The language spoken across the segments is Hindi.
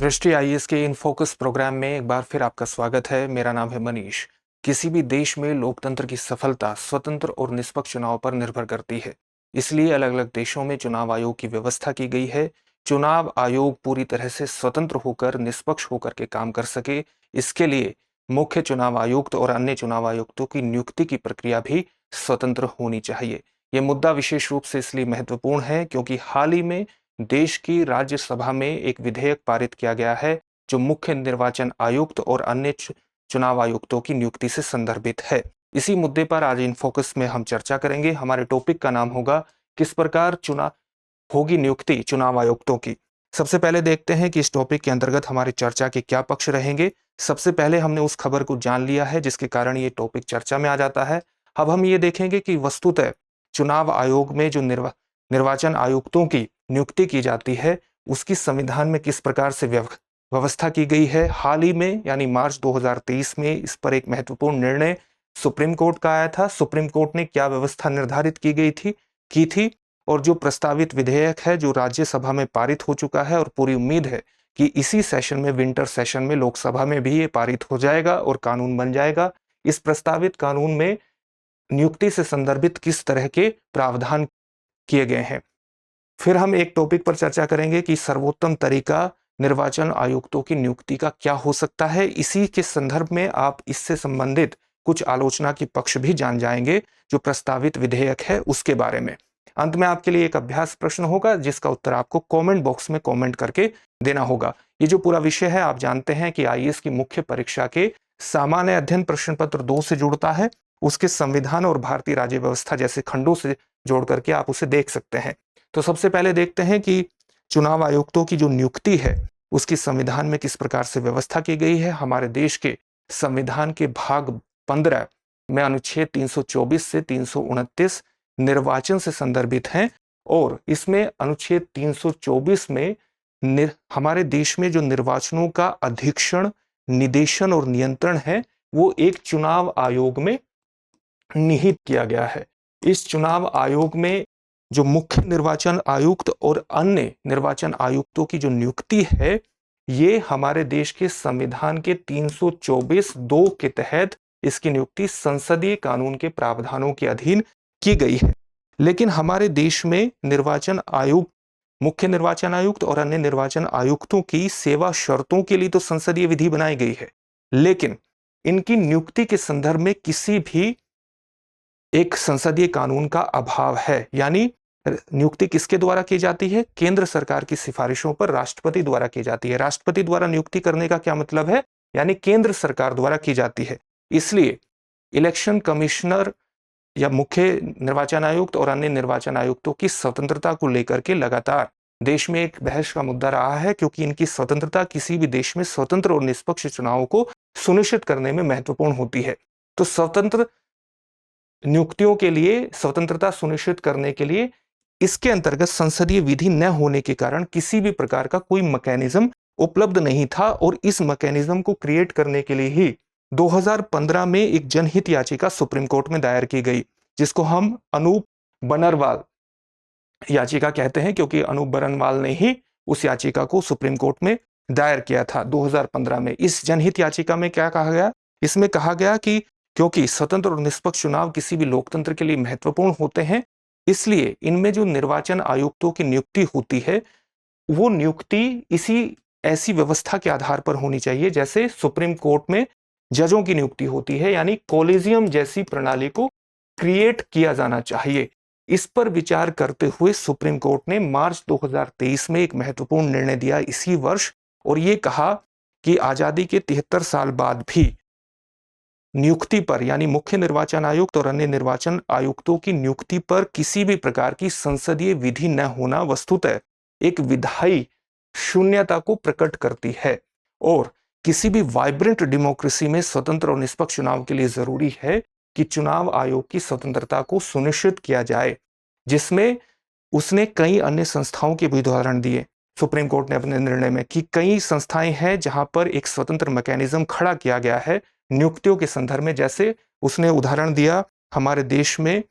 दृष्टि आईएएस के इन फोकस प्रोग्राम में एक बार फिर आपका स्वागत है। मेरा नाम है मनीष। किसी भी देश में लोकतंत्र की सफलता स्वतंत्र और निष्पक्ष चुनाव पर निर्भर करती है। इसलिए अलग अलग देशों में चुनाव आयोग की व्यवस्था की गई है। चुनाव आयोग पूरी तरह से स्वतंत्र होकर निष्पक्ष होकर के काम कर सके, इसके लिए मुख्य चुनाव आयुक्त और अन्य चुनाव आयुक्तों की नियुक्ति की प्रक्रिया भी स्वतंत्र होनी चाहिए। यह मुद्दा विशेष रूप से इसलिए महत्वपूर्ण है क्योंकि हाल ही में देश की राज्यसभा में एक विधेयक पारित किया गया है जो मुख्य निर्वाचन आयुक्त और अन्य चुनाव आयुक्तों की नियुक्ति से संदर्भित है। इसी मुद्दे पर आज इन फोकस में हम चर्चा करेंगे। हमारे टॉपिक का नाम होगा किस प्रकार चुनाव होगी नियुक्ति चुनाव आयुक्तों की। सबसे पहले देखते हैं कि इस टॉपिक के अंतर्गत हमारी चर्चा के क्या पक्ष रहेंगे। सबसे पहले हमने उस खबर को जान लिया है जिसके कारण ये टॉपिक चर्चा में आ जाता है। अब हम ये देखेंगे कि वस्तुतः चुनाव आयोग में जो निर्वाचन आयुक्तों की नियुक्ति की जाती है उसकी संविधान में किस प्रकार से व्यवस्था की गई है। हाल ही में यानी मार्च 2023 में इस पर एक महत्वपूर्ण निर्णय सुप्रीम कोर्ट का आया था। सुप्रीम कोर्ट ने क्या व्यवस्था निर्धारित की थी और जो प्रस्तावित विधेयक है जो राज्यसभा में पारित हो चुका है और पूरी उम्मीद है कि इसी सेशन में, विंटर सेशन में लोकसभा में भी ये पारित हो जाएगा और कानून बन जाएगा। इस प्रस्तावित कानून में नियुक्ति से संदर्भित किस तरह के प्रावधान किए गए हैं। फिर हम एक टॉपिक पर चर्चा करेंगे कि सर्वोत्तम तरीका निर्वाचन आयुक्तों की नियुक्ति का क्या हो सकता है। इसी के संदर्भ में आप इससे संबंधित कुछ आलोचना के पक्ष भी जान जाएंगे जो प्रस्तावित विधेयक है उसके बारे में। अंत में आपके लिए एक अभ्यास प्रश्न होगा जिसका उत्तर आपको कमेंट बॉक्स में कमेंट करके देना होगा। ये जो पूरा विषय है आप जानते हैं कि आईएएस की मुख्य परीक्षा के सामान्य अध्ययन प्रश्न पत्र 2 से जुड़ता है। उसके संविधान और भारतीय राज्य व्यवस्था जैसे खंडों से जोड़ करके आप उसे देख सकते हैं। तो सबसे पहले देखते हैं कि चुनाव आयुक्तों की जो नियुक्ति है उसकी संविधान में किस प्रकार से व्यवस्था की गई है। हमारे देश के संविधान के भाग 15 में अनुच्छेद 324 से 329 निर्वाचन से संदर्भित हैं और इसमें अनुच्छेद 324 में हमारे देश में जो निर्वाचनों का अधीक्षण, निदेशन और नियंत्रण है वो एक चुनाव आयोग में निहित किया गया है। इस चुनाव आयोग में जो मुख्य निर्वाचन आयुक्त और अन्य निर्वाचन आयुक्तों की जो नियुक्ति है ये हमारे देश के संविधान के 324(2) के तहत इसकी नियुक्ति संसदीय कानून के प्रावधानों के अधीन की गई है। लेकिन हमारे देश में निर्वाचन आयुक्त, मुख्य निर्वाचन आयुक्त और अन्य निर्वाचन आयुक्तों की सेवा शर्तों के लिए तो संसदीय विधि बनाई गई है, लेकिन इनकी नियुक्ति के संदर्भ में किसी भी एक संसदीय कानून का अभाव है। यानी नियुक्ति किसके द्वारा की जाती है? केंद्र सरकार की सिफारिशों पर राष्ट्रपति द्वारा की जाती है। राष्ट्रपति द्वारा नियुक्ति करने का क्या मतलब है? यानी केंद्र सरकार द्वारा की जाती है। इसलिए इलेक्शन कमिश्नर या मुख्य निर्वाचन आयुक्त और अन्य निर्वाचन आयुक्तों की स्वतंत्रता को लेकर के लगातार देश में एक बहस का मुद्दा रहा है क्योंकि इनकी स्वतंत्रता किसी भी देश में स्वतंत्र और निष्पक्ष चुनावों को सुनिश्चित करने में महत्वपूर्ण होती है। तो स्वतंत्र नियुक्तियों के लिए स्वतंत्रता सुनिश्चित करने के लिए इसके अंतर्गत संसदीय विधि न होने के कारण किसी भी प्रकार का कोई मैकेनिज्म उपलब्ध नहीं था और इस मैकेनिज्म को क्रिएट करने के लिए ही 2015 में एक जनहित याचिका सुप्रीम कोर्ट में दायर की गई जिसको हम अनूप बनरवाल याचिका कहते हैं क्योंकि अनूप बनरवाल ने ही उस याचिका को सुप्रीम कोर्ट में दायर किया था 2015 में। इस जनहित याचिका में क्या कहा गया? इसमें कहा गया कि क्योंकि स्वतंत्र और निष्पक्ष चुनाव किसी भी लोकतंत्र के लिए महत्वपूर्ण होते हैं, इसलिए इनमें जो निर्वाचन आयुक्तों की नियुक्ति होती है वो नियुक्ति इसी ऐसी व्यवस्था के आधार पर होनी चाहिए जैसे सुप्रीम कोर्ट में जजों की नियुक्ति होती है, यानी कॉलेजियम जैसी प्रणाली को क्रिएट किया जाना चाहिए। इस पर विचार करते हुए सुप्रीम कोर्ट ने मार्च 2023 में एक महत्वपूर्ण निर्णय दिया इसी वर्ष और ये कहा कि आजादी के 73 साल बाद भी नियुक्ति पर यानी मुख्य निर्वाचन आयुक्त और अन्य निर्वाचन आयुक्तों की नियुक्ति पर किसी भी प्रकार की संसदीय विधि न होना वस्तुतः एक विधायी शून्यता को प्रकट करती है और किसी भी वाइब्रेंट डेमोक्रेसी में स्वतंत्र और निष्पक्ष चुनाव के लिए जरूरी है कि चुनाव आयोग की स्वतंत्रता को सुनिश्चित किया जाए, जिसमें उसने कई अन्य संस्थाओं के भी उदाहरण दिए। सुप्रीम कोर्ट ने अपने निर्णय में कि कई संस्थाएं हैं जहां पर एक स्वतंत्र मैकेनिज्म खड़ा किया गया है नियुक्तियों के संदर्भ में। जैसे उसने उदाहरण दिया हमारे देश में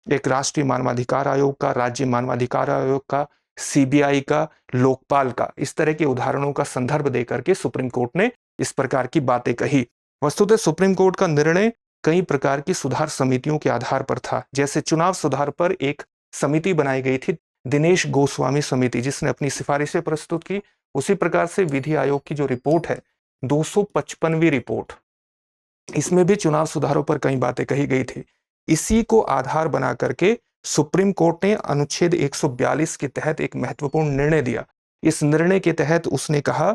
एक राष्ट्रीय मानवाधिकार आयोग का, राज्य मानवाधिकार आयोग का, सीबीआई का, लोकपाल का, इस तरह के उदाहरणों का संदर्भ देकर के सुप्रीम कोर्ट ने इस प्रकार की बातें कही। वस्तुतः सुप्रीम कोर्ट का निर्णय कई प्रकार की सुधार समितियों के आधार पर था। जैसे चुनाव सुधार पर एक समिति बनाई गई थी, दिनेश गोस्वामी समिति, जिसने अपनी सिफारिशें प्रस्तुत की। उसी प्रकार से विधि आयोग की जो रिपोर्ट है, 255वीं रिपोर्ट, इसमें भी चुनाव सुधारों पर कई बातें कही गई थी। इसी को आधार बना करके सुप्रीम कोर्ट ने अनुच्छेद 142 के तहत एक महत्वपूर्ण निर्णय दिया। इस निर्णय के तहत उसने कहा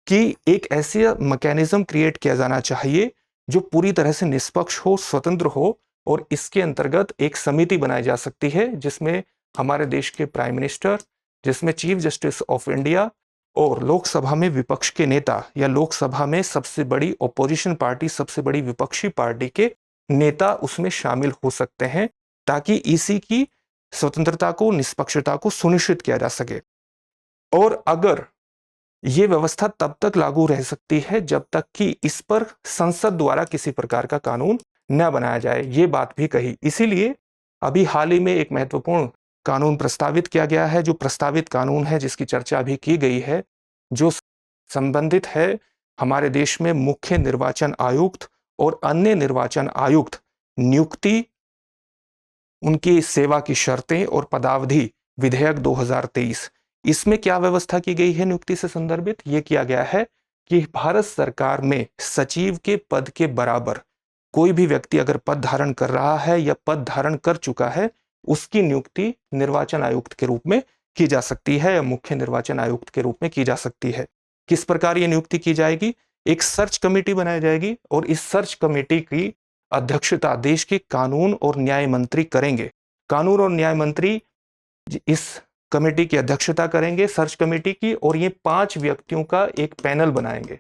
कि एक ऐसी मैकेनिज्म क्रिएट किया जाना चाहिए जो पूरी तरह से निष्पक्ष हो, स्वतंत्र हो, और इसके अंतर्गत एक समिति बनाई जा सकती है जिसमें हमारे देश के प्राइम मिनिस्टर, जिसमें चीफ जस्टिस ऑफ इंडिया और लोकसभा में विपक्ष के नेता या लोकसभा में सबसे बड़ी ऑपोजिशन पार्टी, सबसे बड़ी विपक्षी पार्टी के नेता उसमें शामिल हो सकते हैं, ताकि इसी की स्वतंत्रता को, निष्पक्षता को सुनिश्चित किया जा सके। और अगर ये व्यवस्था तब तक लागू रह सकती है जब तक कि इस पर संसद द्वारा किसी प्रकार का कानून न बनाया जाए, ये बात भी कही। इसीलिए अभी हाल ही में एक महत्वपूर्ण कानून प्रस्तावित किया गया है। जो प्रस्तावित कानून है, जिसकी चर्चा अभी की गई है, जो संबंधित है हमारे देश में मुख्य निर्वाचन आयुक्त और अन्य निर्वाचन आयुक्त नियुक्ति, उनकी सेवा की शर्तें और पदावधि विधेयक 2023। इसमें क्या व्यवस्था की गई है नियुक्ति से संदर्भित? ये किया गया है कि भारत सरकार में सचिव के पद के बराबर कोई भी व्यक्ति अगर पद धारण कर रहा है या पद धारण कर चुका है, उसकी नियुक्ति निर्वाचन आयुक्त के रूप में की जा सकती है या मुख्य निर्वाचन आयुक्त के रूप में की जा सकती है। किस प्रकार ये नियुक्ति की जाएगी? एक सर्च कमेटी बनाई जाएगी और इस सर्च कमेटी की अध्यक्षता देश के कानून और न्याय मंत्री करेंगे। कानून और न्याय मंत्री इस कमेटी की अध्यक्षता करेंगे, सर्च कमेटी की, और ये 5 व्यक्तियों का एक पैनल बनाएंगे।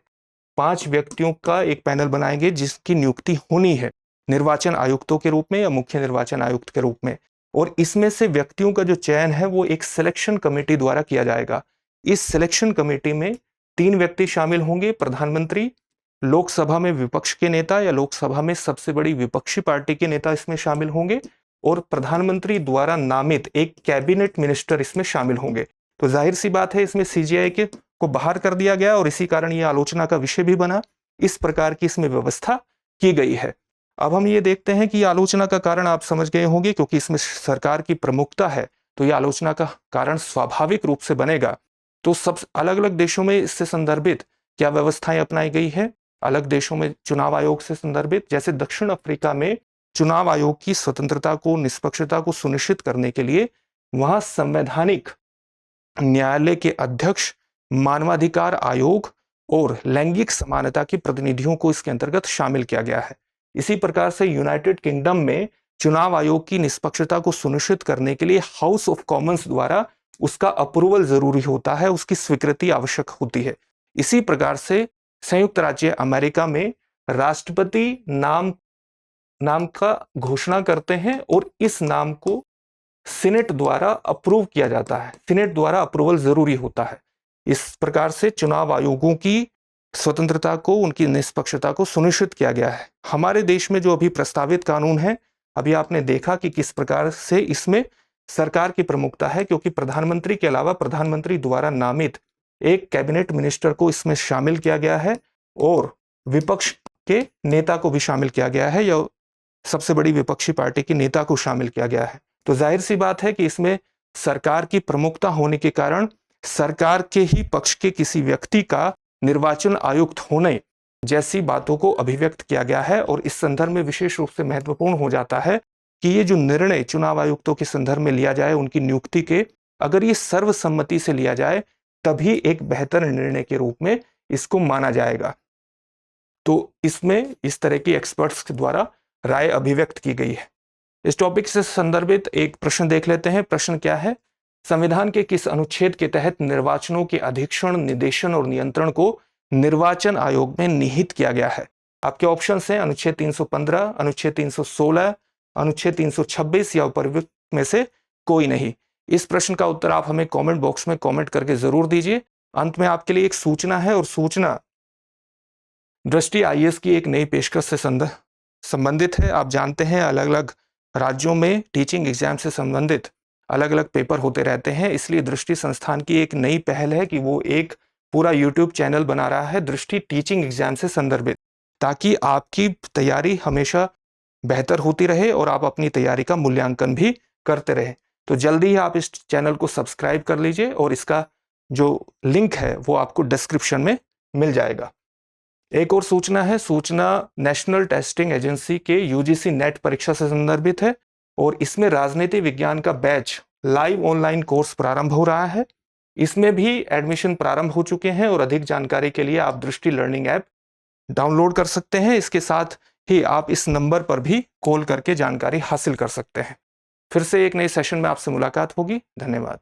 5 व्यक्तियों का एक पैनल बनाएंगे जिसकी नियुक्ति होनी है निर्वाचन आयुक्तों के रूप में या मुख्य निर्वाचन आयुक्त के रूप में। और इसमें से व्यक्तियों का जो चयन है वो एक सिलेक्शन कमेटी द्वारा किया जाएगा। इस सिलेक्शन कमेटी में 3 व्यक्ति शामिल होंगे, प्रधानमंत्री, लोकसभा में विपक्ष के नेता या लोकसभा में सबसे बड़ी विपक्षी पार्टी के नेता इसमें शामिल होंगे, और प्रधानमंत्री द्वारा नामित एक कैबिनेट मिनिस्टर इसमें शामिल होंगे। तो जाहिर सी बात है इसमें सीजीआई को बाहर कर दिया गया और इसी कारण यह आलोचना का विषय भी बना। इस प्रकार की इसमें व्यवस्था की गई है। अब हम ये देखते हैं कि आलोचना का कारण आप समझ गए होंगे, क्योंकि इसमें सरकार की प्रमुखता है, तो यह आलोचना का कारण स्वाभाविक रूप से बनेगा। तो सब अलग अलग देशों में इससे संदर्भित क्या व्यवस्थाएं अपनाई गई है, अलग देशों में चुनाव आयोग से संदर्भित, जैसे दक्षिण अफ्रीका में चुनाव आयोग की स्वतंत्रता को, निष्पक्षता को सुनिश्चित करने के लिए वहां संवैधानिक न्यायालय के अध्यक्ष, मानवाधिकार आयोग और लैंगिक समानता के प्रतिनिधियों को इसके अंतर्गत शामिल किया गया है। इसी प्रकार से यूनाइटेड किंगडम में चुनाव आयोग की निष्पक्षता को सुनिश्चित करने के लिए हाउस ऑफ कॉमन्स द्वारा उसका अप्रूवल जरूरी होता है, उसकी स्वीकृति आवश्यक होती है। इसी प्रकार से संयुक्त राज्य अमेरिका में राष्ट्रपति नाम का घोषणा करते हैं और इस नाम को सीनेट द्वारा अप्रूव किया जाता है। सीनेट द्वारा अप्रूवल जरूरी होता है। इस प्रकार से चुनाव आयोगों की स्वतंत्रता को, उनकी निष्पक्षता को सुनिश्चित किया गया है। हमारे देश में जो अभी प्रस्तावित कानून है, अभी आपने देखा कि किस प्रकार से इसमें सरकार की प्रमुखता है, क्योंकि प्रधानमंत्री के अलावा प्रधानमंत्री द्वारा नामित एक कैबिनेट मिनिस्टर को इसमें शामिल किया गया है और विपक्ष के नेता को भी शामिल किया गया है या सबसे बड़ी विपक्षी पार्टी के नेता को शामिल किया गया है। तो जाहिर सी बात है कि इसमें सरकार की प्रमुखता होने के कारण सरकार के ही पक्ष के किसी व्यक्ति का निर्वाचन आयुक्त होने जैसी बातों को अभिव्यक्त किया गया है। और इस संदर्भ में विशेष रूप से महत्वपूर्ण हो जाता है कि ये जो निर्णय चुनाव आयुक्तों के संदर्भ में लिया जाए, उनकी नियुक्ति के, अगर ये सर्वसम्मति से लिया जाए तभी एक बेहतर निर्णय के रूप में इसको माना जाएगा। तो इसमें इस तरह की एक्सपर्ट्स के द्वारा राय अभिव्यक्त की गई है। इस टॉपिक से संदर्भित एक प्रश्न देख लेते हैं। प्रश्न क्या है? संविधान के किस अनुच्छेद के तहत निर्वाचनों के अधीक्षण, निर्देशन और नियंत्रण को निर्वाचन आयोग में निहित किया गया है? आपके ऑप्शंस हैं अनुच्छेद 315, अनुच्छेद 316, अनुच्छेद 326 या उपरोक्त में से कोई नहीं। इस प्रश्न का उत्तर आप हमें कमेंट बॉक्स में कमेंट करके जरूर दीजिए। अंत में आपके लिए एक सूचना है, और सूचना दृष्टि आईएएस की एक नई पेशकश से संबंधित है। आप जानते हैं अलग अलग राज्यों में टीचिंग एग्जाम से संबंधित अलग अलग पेपर होते रहते हैं। इसलिए दृष्टि संस्थान की एक नई पहल है कि वो एक पूरा यूट्यूब चैनल बना रहा है दृष्टि टीचिंग एग्जाम से संदर्भित, ताकि आपकी तैयारी हमेशा बेहतर होती रहे और आप अपनी तैयारी का मूल्यांकन भी करते रहे। तो जल्दी ही आप इस चैनल को सब्सक्राइब कर लीजिए और इसका जो लिंक है वो आपको डिस्क्रिप्शन में मिल जाएगा। एक और सूचना नेशनल टेस्टिंग एजेंसी के यूजीसी नेट परीक्षा से संदर्भित है और इसमें राजनीति विज्ञान का बैच लाइव ऑनलाइन कोर्स प्रारंभ हो रहा है। इसमें भी एडमिशन प्रारंभ हो चुके हैं और अधिक जानकारी के लिए आप दृष्टि लर्निंग ऐप डाउनलोड कर सकते हैं। इसके साथ ही आप इस नंबर पर भी कॉल करके जानकारी हासिल कर सकते हैं। फिर से एक नए सेशन में आपसे मुलाकात होगी। धन्यवाद।